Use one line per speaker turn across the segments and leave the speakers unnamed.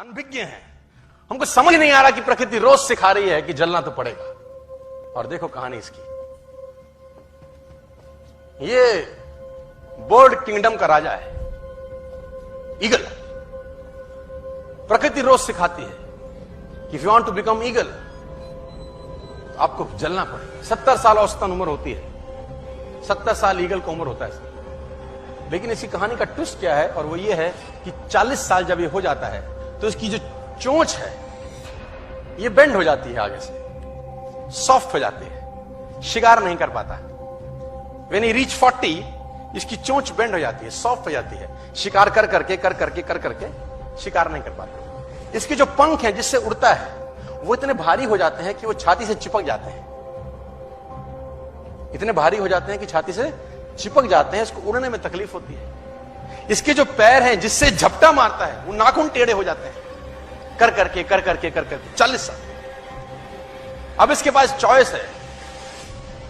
अनभिज्ञ हैं, हमको समझ नहीं आ रहा कि प्रकृति रोज सिखा रही है कि जलना तो पड़ेगा। और देखो कहानी इसकी, ये बर्ड किंगडम का राजा है ईगल। प्रकृति रोज सिखाती है कि if you want to become eagle तो आपको जलना पड़ेगा। 70 साल औसतन उम्र होती है, 70 साल ईगल का उम्र होता है। लेकिन इसी कहानी का ट्विस्ट क्या है, और वो ये है कि 40 साल जब ये हो जाता है तो इसकी जो चोंच है ये बेंड हो जाती है, आगे से सॉफ्ट हो जाती है, शिकार नहीं कर पाता। व्हेन ही रीच 40 इसकी चोंच बेंड हो जाती है, सॉफ्ट हो जाती है, शिकार कर करके शिकार नहीं कर पाता। इसके जो पंख हैं जिससे उड़ता है वो इतने भारी हो जाते हैं कि वो छाती से चिपक जाते हैं, इतने भारी हो जाते हैं कि छाती से चिपक जाते हैं, इसको उड़ने में तकलीफ होती है। इसके जो पैर हैं जिससे झपटा मारता है वो नाखून टेढ़े हो जाते हैं, कर करके 40 साल। अब इसके पास चॉइस है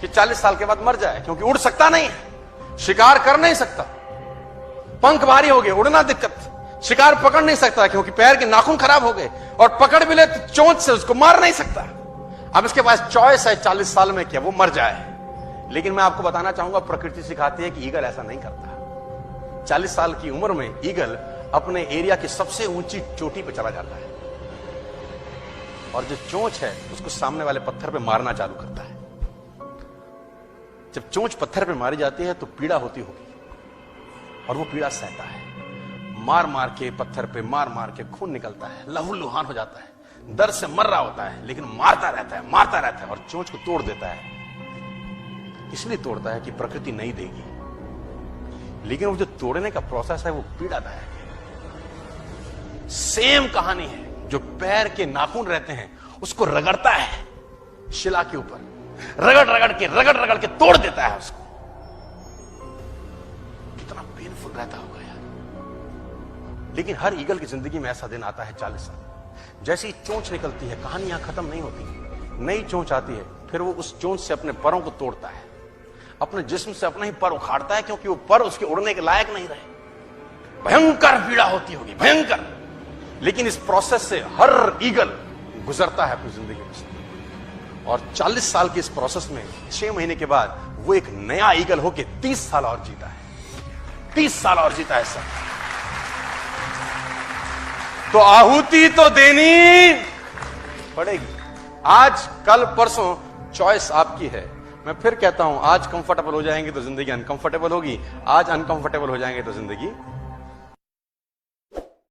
कि 40 साल के बाद मर जाए, क्योंकि उड़ सकता नहीं है, शिकार कर नहीं सकता, पंख भारी हो गए, उड़ना दिक्कत, शिकार पकड़ नहीं सकता क्योंकि पैर के नाखून खराब हो गए, और पकड़ भी ले तो चोंच से उसको मार नहीं सकता। अब इसके पास चॉइस है 40 साल में क्या वो मर जाए। लेकिन मैं आपको बताना चाहूंगा, प्रकृति सिखाती है कि ईगल ऐसा नहीं करता। 40 साल की उम्र में ईगल अपने एरिया की सबसे ऊंची चोटी पर चला जाता है और जो चोंच है उसको सामने वाले पत्थर पे मारना चालू करता है। जब चोंच पत्थर पे मारी जाती है तो पीड़ा होती होगी, और वो पीड़ा सहता है, मार मार के पत्थर पे मार के खून निकलता है, लहूलुहान हो जाता है, दर्द से मर रहा होता है, लेकिन मारता रहता है और चोंच को तोड़ देता है। इसलिए तोड़ता है कि प्रकृति नहीं देगी, लेकिन वो जो तोड़ने का प्रोसेस है वो पीड़ादायक है। सेम कहानी है, जो पैर के नाखून रहते हैं उसको रगड़ता है शिला के ऊपर, रगड़ के तोड़ देता है उसको। कितना पेनफुल रहता होगा यार। लेकिन हर ईगल की जिंदगी में ऐसा दिन आता है 40 साल। जैसे ही चोंच निकलती है कहानी यहां खत्म नहीं होती, नई चोंच आती है, फिर वो उस चोंच से अपने परों को तोड़ता है, अपने जिस्म से अपना ही पर उखाड़ता है, क्योंकि वो पर उसके उड़ने के लायक नहीं रहे। भयंकर पीड़ा होती होगी, भयंकर। लेकिन इस प्रोसेस से हर ईगल गुजरता है अपनी जिंदगी में, और 40 साल के इस प्रोसेस में 6 महीने के बाद वो एक नया ईगल होके 30 साल और जीता है, 30 साल और जीता है सर। तो आहुति तो देनी पड़ेगी। आज कल परसों चॉइस आपकी है। मैं फिर कहता हूं, आज कंफर्टेबल हो जाएंगे तो जिंदगी अनकंफर्टेबल होगी, आज अनकंफर्टेबल हो जाएंगे तो जिंदगी